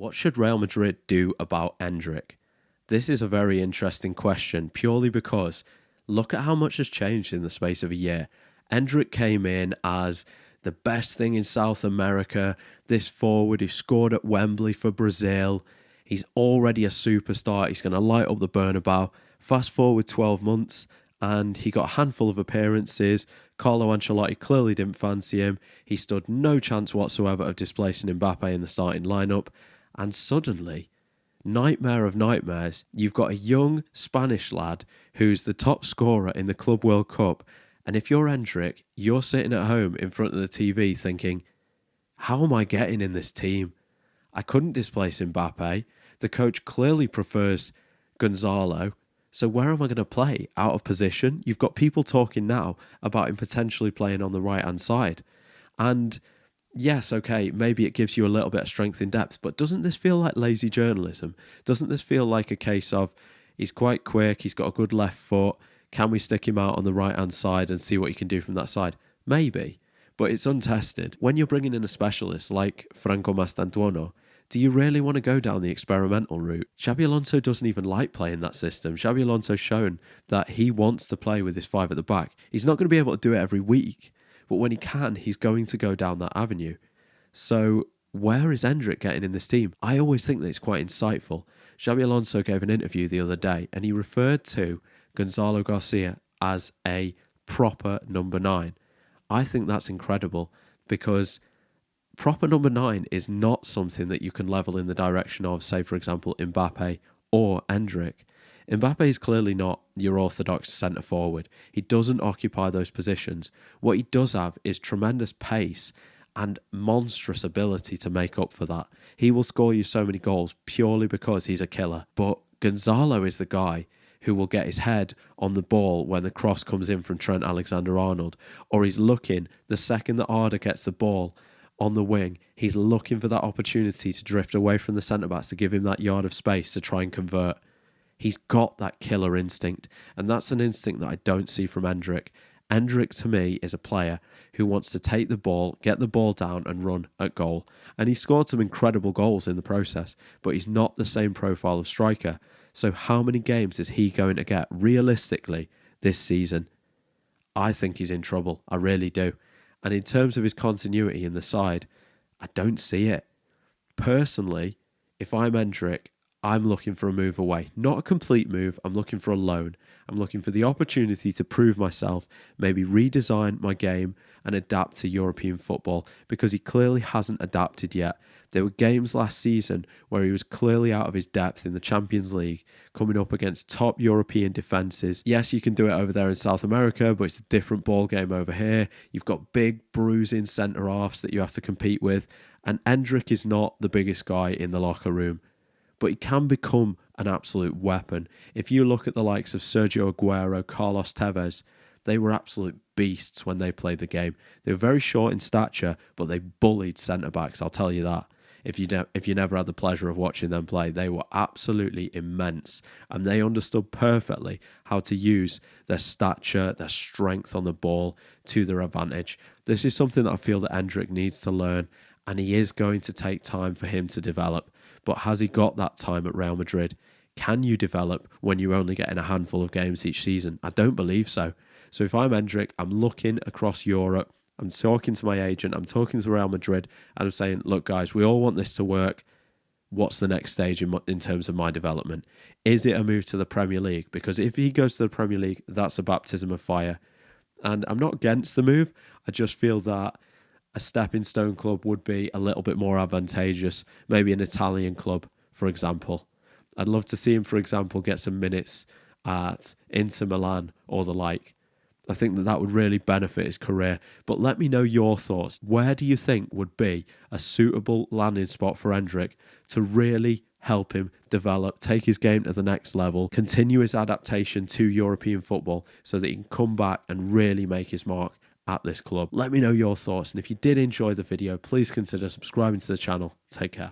What should Real Madrid do about Endrick? This is a very interesting question purely because look at how much has changed in the space of a year. Endrick came in as the best thing in South America, this forward who scored at Wembley for Brazil. He's already a superstar. He's going to light up the Bernabeu. Fast forward 12 months and he got a handful of appearances. Carlo Ancelotti clearly didn't fancy him. He stood no chance whatsoever of displacing Mbappe in the starting lineup. And suddenly, nightmare of nightmares, you've got a young Spanish lad who's the top scorer in the Club World Cup. And if you're Endrick, you're sitting at home in front of the TV thinking, how am I getting in this team? I couldn't displace Mbappe. The coach clearly prefers Gonzalo. So where am I going to play? Out of position? You've got people talking now about him potentially playing on the right-hand side. And yes, okay, maybe it gives you a little bit of strength in depth, but doesn't this feel like lazy journalism? Doesn't this feel like a case of he's quite quick, he's got a good left foot, can we stick him out on the right-hand side and see what he can do from that side? Maybe, but it's untested. When you're bringing in a specialist like Franco Mastantuono, do you really want to go down the experimental route? Xabi Alonso doesn't even like playing that system. Xabi Alonso's shown that he wants to play with his five at the back. He's not going to be able to do it every week, but when he can, he's going to go down that avenue. So where is Endrick getting in this team? I always think that it's quite insightful. Xabi Alonso gave an interview the other day and he referred to Gonzalo Garcia as a proper number 9. I think that's incredible because proper number 9 is not something that you can level in the direction of, say, for example, Mbappe or Endrick. Mbappe is clearly not your orthodox centre forward. He doesn't occupy those positions. What he does have is tremendous pace and monstrous ability to make up for that. He will score you so many goals purely because he's a killer. But Gonzalo is the guy who will get his head on the ball when the cross comes in from Trent Alexander-Arnold, or he's looking the second that Arda gets the ball on the wing, he's looking for that opportunity to drift away from the centre-backs to give him that yard of space to try and convert. He's got that killer instinct, and that's an instinct that I don't see from Endrick. Endrick, to me, is a player who wants to take the ball, get the ball down and run at goal. And he scored some incredible goals in the process, but he's not the same profile of striker. So how many games is he going to get realistically this season? I think he's in trouble. I really do. And in terms of his continuity in the side, I don't see it. Personally, if I'm Endrick, I'm looking for a move away. Not a complete move, I'm looking for a loan. I'm looking for the opportunity to prove myself, maybe redesign my game and adapt to European football, because he clearly hasn't adapted yet. There were games last season where he was clearly out of his depth in the Champions League, coming up against top European defences. Yes, you can do it over there in South America, but it's a different ball game over here. You've got big bruising centre-halves that you have to compete with, and Endrick is not the biggest guy in the locker room, but he can become an absolute weapon. If you look at the likes of Sergio Aguero, Carlos Tevez, they were absolute beasts when they played the game. They were very short in stature, but they bullied centre-backs, I'll tell you that. If you never had the pleasure of watching them play, they were absolutely immense, and they understood perfectly how to use their stature, their strength on the ball to their advantage. This is something that I feel that Endrick needs to learn, and he is going to take time for him to develop. But has he got that time at Real Madrid? Can you develop when you're only getting a handful of games each season? I don't believe so. So if I'm Endrick, I'm looking across Europe, I'm talking to my agent, I'm talking to Real Madrid, and I'm saying, look guys, we all want this to work. What's the next stage in terms of my development? Is it a move to the Premier League? Because if he goes to the Premier League, that's a baptism of fire. And I'm not against the move. I just feel that a stepping stone club would be a little bit more advantageous. Maybe an Italian club, for example. I'd love to see him, for example, get some minutes at Inter Milan or the like. I think that would really benefit his career. But let me know your thoughts. Where do you think would be a suitable landing spot for Endrick to really help him develop, take his game to the next level, continue his adaptation to European football so that he can come back and really make his mark at this club? Let me know your thoughts. And if you did enjoy the video, please consider subscribing to the channel. Take care.